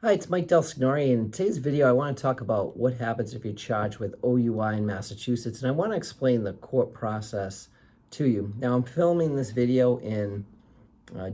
Hi, it's Mike DelSignore, and in today's video I want to talk about what happens if you're charged with OUI in Massachusetts, and I want to explain the court process to you. Now, I'm filming this video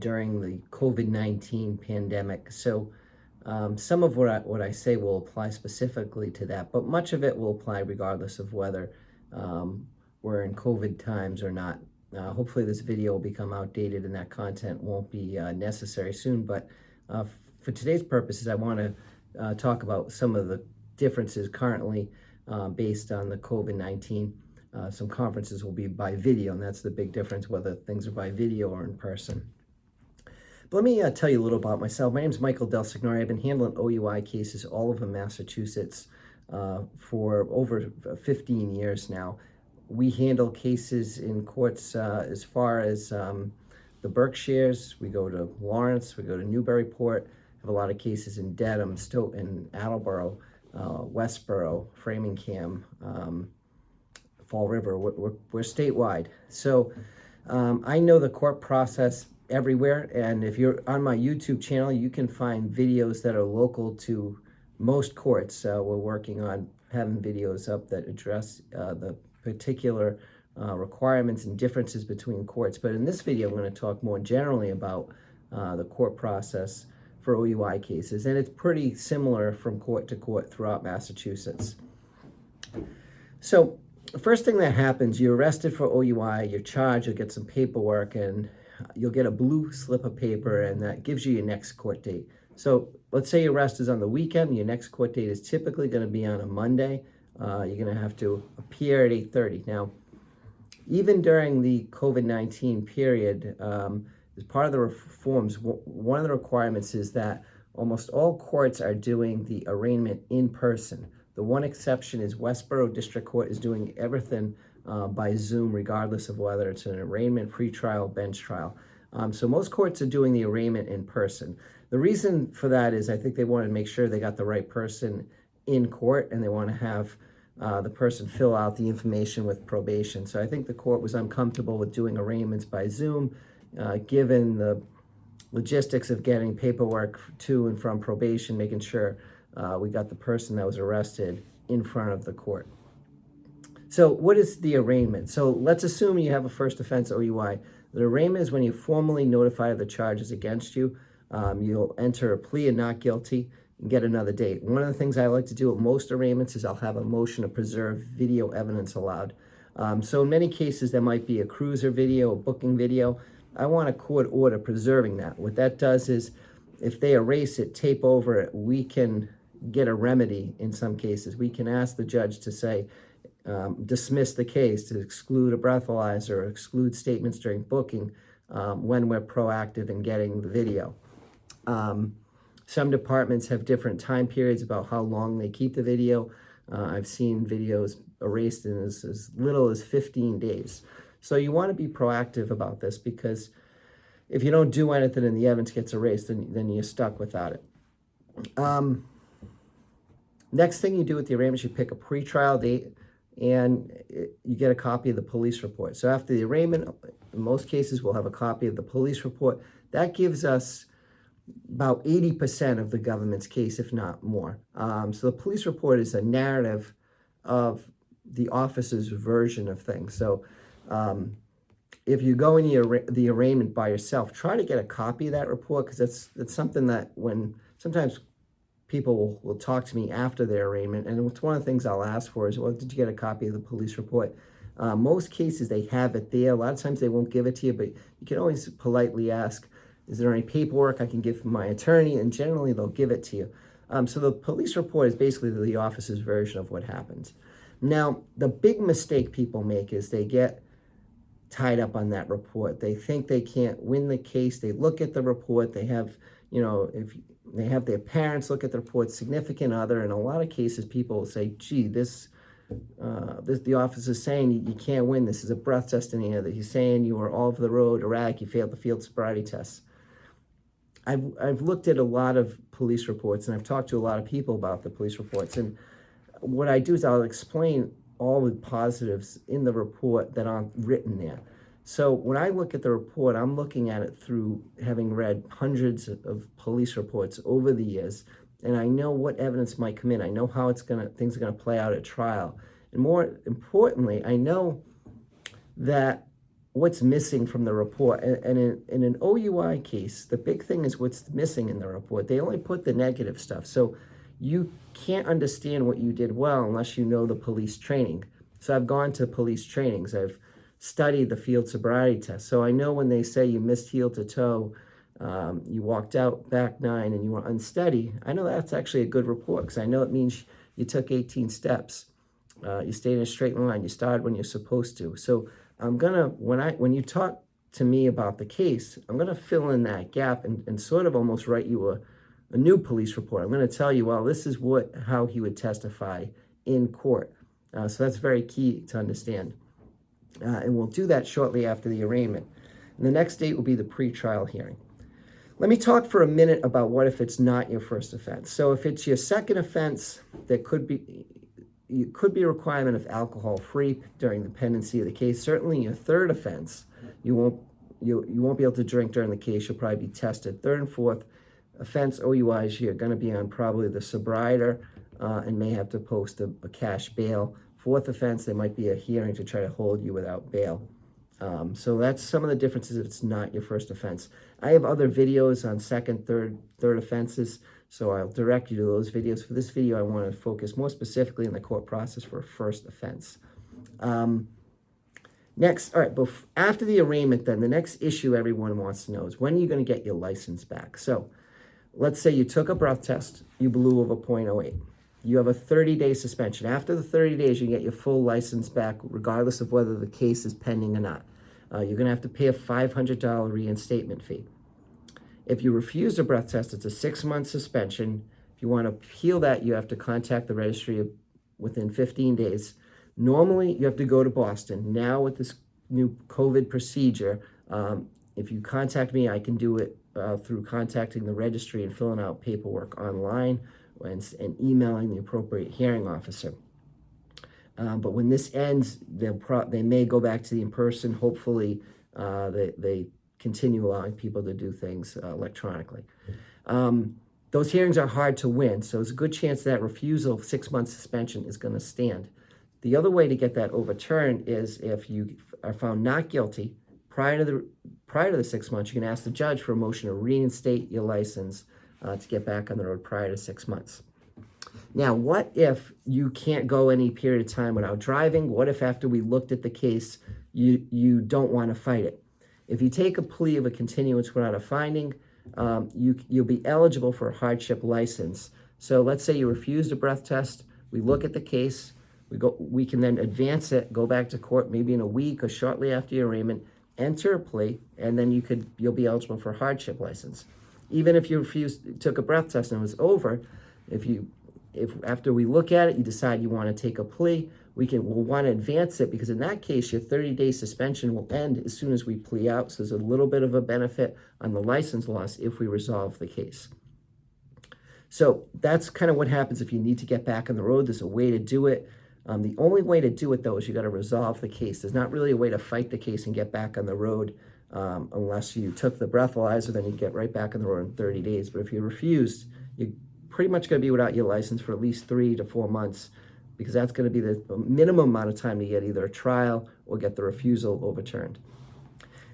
during the COVID-19 pandemic, so some of what I say will apply specifically to that, but much of it will apply regardless of whether we're in COVID times or not. Hopefully this video will become outdated and that content won't be necessary soon, but for today's purposes, I want to talk about some of the differences currently based on the COVID-19. Some conferences will be by video, and that's the big difference, whether things are by video or in person. But let me tell you a little about myself. My name is Michael DelSignore. I've been handling OUI cases all over Massachusetts for over 15 years now. We handle cases in courts as far as the Berkshires. We go to Lawrence, we go to Newburyport, have a lot of cases in Dedham, Stoughton, Attleboro, Westboro, Framingham, Fall River. We're statewide. So I know the court process everywhere, and if you're on my YouTube channel, you can find videos that are local to most courts. We're working on having videos up that address the particular requirements and differences between courts. But in this video, I'm going to talk more generally about the court process for OUI cases, and it's pretty similar from court to court throughout Massachusetts. So the first thing that happens, you're arrested for OUI, you're charged, you'll get some paperwork, and you'll get a blue slip of paper, and that gives you your next court date. So let's say your arrest is on the weekend, your next court date is typically going to be on a Monday. You're going to have to appear at 8:30. Now, even during the COVID-19 period, as part of the reforms, one of the requirements is that almost all courts are doing the arraignment in person. The one exception is Westboro District Court is doing everything by Zoom, regardless of whether it's an arraignment, pretrial, bench trial. So most courts are doing the arraignment in person. The reason for that is I think they want to make sure they got the right person in court, and they want to have the person fill out the information with probation. So I think the court was uncomfortable with doing arraignments by Zoom, given the logistics of getting paperwork to and from probation, making sure we got the person that was arrested in front of the court. So what is the arraignment? So let's assume you have a first offense OUI. The arraignment is when you formally notify of the charges against you. You'll enter a plea of not guilty and get another date. One of the things I like to do at most arraignments is I'll have a motion to preserve video evidence allowed. So in many cases, there might be a cruiser video, a booking video. I want a court order preserving that. What that does is if they erase it, tape over it, we can get a remedy in some cases. We can ask the judge to say, dismiss the case, to exclude a breathalyzer, or exclude statements during booking when we're proactive in getting the video. Some departments have different time periods about how long they keep the video. I've seen videos erased in as little as 15 days. So you want to be proactive about this, because if you don't do anything and the evidence gets erased, then you're stuck without it. Next thing you do with the arraignment, you pick a pretrial date, and you get a copy of the police report. So after the arraignment, in most cases, we'll have a copy of the police report. That gives us about 80% of the government's case, if not more. So the police report is a narrative of the officer's version of things. So if you go in the arraignment by yourself, try to get a copy of that report, because that's something that when sometimes people will talk to me after their arraignment, and it's one of the things I'll ask for is, well, did you get a copy of the police report? Most cases, they have it there. A lot of times they won't give it to you, but you can always politely ask, is there any paperwork I can give my attorney? And generally, they'll give it to you. So the police report is basically the officer's version of what happens. Now, the big mistake people make is they get tied up on that report. They think they can't win the case. They look at the report. They have, if they have their parents look at the report, significant other. In a lot of cases, people will say, gee, the officer's saying you can't win. This is a breath test in here. That he's saying you were all over the road, erratic, you failed the field sobriety test. I've looked at a lot of police reports, and I've talked to a lot of people about the police reports. And what I do is I'll explain all the positives in the report that aren't written there. So when I look at the report, I'm looking at it through having read hundreds of police reports over the years. and I know what evidence might come in. I know how things are gonna play out at trial. And more importantly, I know that what's missing from the report. And in an OUI case, the big thing is what's missing in the report. They only put the negative stuff. So you can't understand what you did well unless you know the police training. So I've gone to police trainings. I've studied the field sobriety test. So I know when they say you missed heel to toe, you walked out back 9 and you were unsteady, I know that's actually a good report because I know it means you took 18 steps. You stayed in a straight line. You started when you're supposed to. So I'm gonna, when you talk to me about the case, I'm gonna fill in that gap and sort of almost write you a new police report. I'm gonna tell you, well, this is how he would testify in court. So that's very key to understand. And we'll do that shortly after the arraignment. And the next date will be the pretrial hearing. Let me talk for a minute about what if it's not your first offense. So if it's your second offense, there could be a requirement of alcohol-free during the pendency of the case. Certainly your third offense, you won't be able to drink during the case. You'll probably be tested. Third and fourth offense OUIs, you're going to be on probably the sobriety and may have to post a cash bail. Fourth offense, there might be a hearing to try to hold you without bail. So that's some of the differences if it's not your first offense. I have other videos on second, third offenses, so I'll direct you to those videos. For this video, I want to focus more specifically on the court process for a first offense. Next, all right, after the arraignment then, the next issue everyone wants to know is when are you going to get your license back? So let's say you took a breath test, you blew over 0.08. You have a 30-day suspension. After the 30 days, you get your full license back, regardless of whether the case is pending or not. You're going to have to pay a $500 reinstatement fee. If you refuse a breath test, it's a 6-month suspension. If you want to appeal that, you have to contact the registry within 15 days. Normally, you have to go to Boston. Now, with this new COVID procedure, if you contact me, I can do it through contacting the registry and filling out paperwork online and emailing the appropriate hearing officer. But when this ends, they may go back to the in-person. Hopefully, they continue allowing people to do things electronically. Those hearings are hard to win, so there's a good chance that refusal, 6-month suspension, is going to stand. The other way to get that overturned is if you are found not guilty prior to the 6 months, you can ask the judge for a motion to reinstate your license to get back on the road prior to 6 months. Now, what if you can't go any period of time without driving? What if after we looked at the case, you don't want to fight it? If you take a plea of a continuance without a finding, you'll be eligible for a hardship license. So let's say you refused a breath test. We look at the case. We can then advance it, go back to court maybe in a week or shortly after your arraignment, enter a plea, and then you'll be eligible for a hardship license. Even if you took a breath test and it was over, if after we look at it, you decide you want to take a plea, we'll want to advance it because in that case, your 30-day suspension will end as soon as we plea out. So there's a little bit of a benefit on the license loss if we resolve the case. So that's kind of what happens if you need to get back on the road. There's a way to do it. The only way to do it, though, is you got to resolve the case. There's not really a way to fight the case and get back on the road unless you took the breathalyzer, then you get right back on the road in 30 days. But if you refused, you're pretty much going to be without your license for at least 3 to 4 months because that's going to be the minimum amount of time to get either a trial or get the refusal overturned.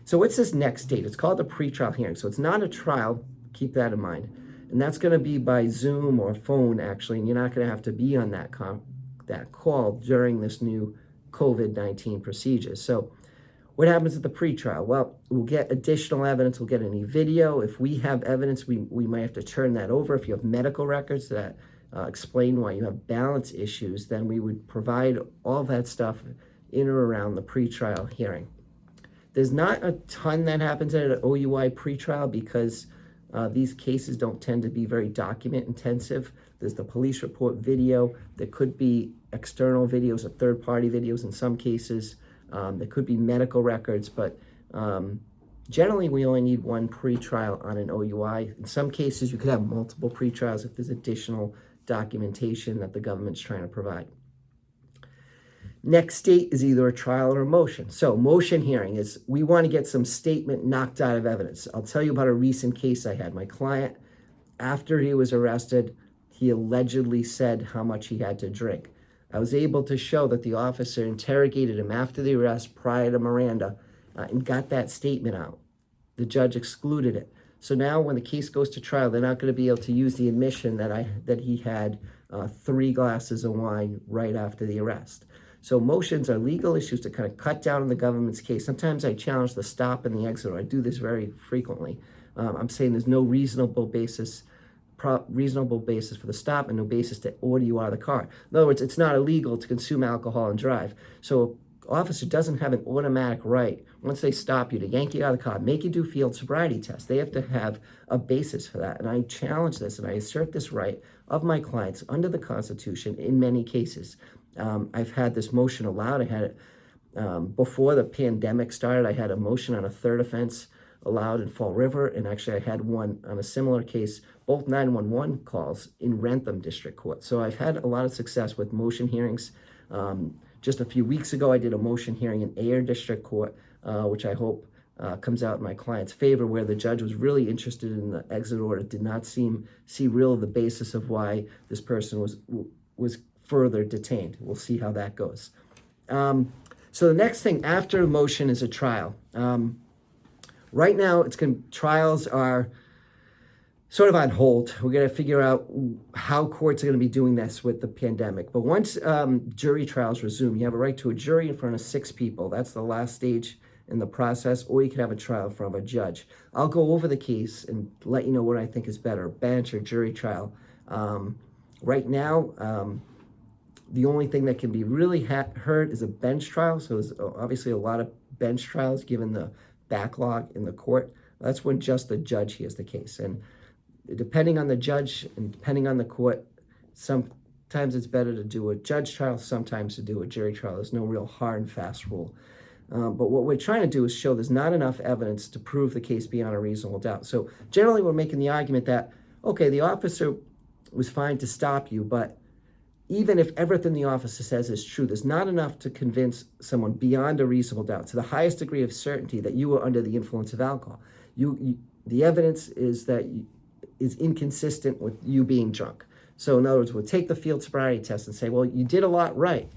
So what's this next date? It's called a pretrial hearing. So it's not a trial. Keep that in mind. And that's going to be by Zoom or phone, actually, and you're not going to have to be on that call during this new COVID-19 procedure. So what happens at the pretrial? Well, we'll get additional evidence. We'll get any video. If we have evidence, we might have to turn that over. If you have medical records that explain why you have balance issues, then we would provide all that stuff in or around the pretrial hearing. There's not a ton that happens at an OUI pretrial because these cases don't tend to be very document intensive. There's the police report video. There could be external videos or third-party videos in some cases. There could be medical records, but generally we only need one pretrial on an OUI. In some cases, you could have multiple pretrials if there's additional documentation that the government's trying to provide. Next date is either a trial or a motion. So motion hearing is we want to get some statement knocked out of evidence. I'll tell you about a recent case I had. My client, after he was arrested, he allegedly said how much he had to drink. I was able to show that the officer interrogated him after the arrest prior to Miranda and got that statement out. The judge excluded it. So now when the case goes to trial, they're not going to be able to use the admission that he had 3 glasses of wine right after the arrest. So motions are legal issues to kind of cut down on the government's case. Sometimes I challenge the stop and the exit. I do this very frequently. I'm saying there's no reasonable basis for the stop and no basis to order you out of the car. In other words, it's not illegal to consume alcohol and drive. So officer doesn't have an automatic right, once they stop you, to yank you out of the car, make you do field sobriety tests. They have to have a basis for that. And I challenge this and I assert this right of my clients under the Constitution in many cases. I've had this motion allowed. I had it before the pandemic started. I had a motion on a 3rd offense allowed in Fall River, and actually I had one on a similar case, both 911 calls in Westboro District Court. So I've had a lot of success with motion hearings. Just a few weeks ago, I did a motion hearing in Ayer District Court, which I hope comes out in my client's favor, where the judge was really interested in the exit order, did not see real the basis of why this person was further detained. We'll see how that goes. So the next thing after a motion is a trial. Right now, trials are sort of on hold. We're going to figure out how courts are going to be doing this with the pandemic. But once jury trials resume, you have a right to a jury in front of 6 people. That's the last stage in the process, or you can have a trial in front of a judge. I'll go over the case and let you know what I think is better, bench or jury trial. Right now, the only thing that can be really heard is a bench trial. So there's obviously a lot of bench trials given the backlog in the court. That's when just the judge hears the case. And depending on the judge and depending on the court, sometimes it's better to do a judge trial, sometimes to do a jury trial. There's no real hard and fast rule. But what we're trying to do is show there's not enough evidence to prove the case beyond a reasonable doubt. So generally we're making the argument that, okay, the officer was fine to stop you, but even if everything the officer says is true, there's not enough to convince someone beyond a reasonable doubt, to the highest degree of certainty, that you were under the influence of alcohol. The evidence is inconsistent with you being drunk. So in other words, we'll take the field sobriety test and say, well, you did a lot right.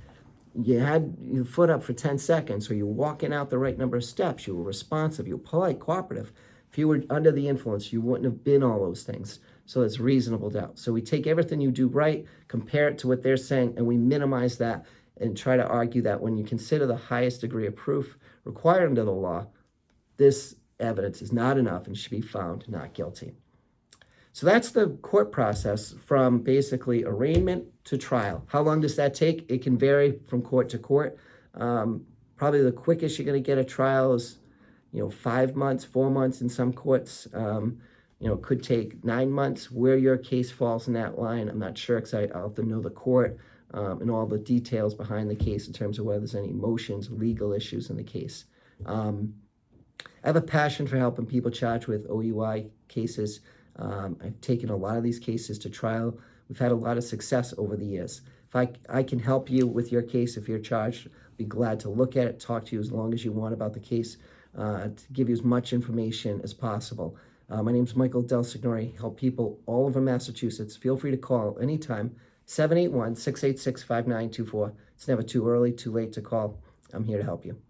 You had your foot up for 10 seconds, or you're walking out the right number of steps, you were responsive, you were polite, cooperative. If you were under the influence, you wouldn't have been all those things. So it's reasonable doubt. So we take everything you do right, compare it to what they're saying, and we minimize that and try to argue that when you consider the highest degree of proof required under the law, this evidence is not enough and should be found not guilty. So that's the court process from basically arraignment to trial. How long does that take? It can vary from court to court. Probably the quickest you're going to get a trial is 5 months, 4 months in some courts. It could take 9 months. Where your case falls in that line, I'm not sure, because I'll have to know the court and all the details behind the case in terms of whether there's any motions, legal issues in the case. I have a passion for helping people charged with OUI cases. I've taken a lot of these cases to trial. We've had a lot of success over the years. If I can help you with your case, if you're charged, I'd be glad to look at it, talk to you as long as you want about the case, to give you as much information as possible. My name is Michael DelSignore. Help people all over Massachusetts. Feel free to call anytime, 781-686-5924. It's never too early, too late to call. I'm here to help you.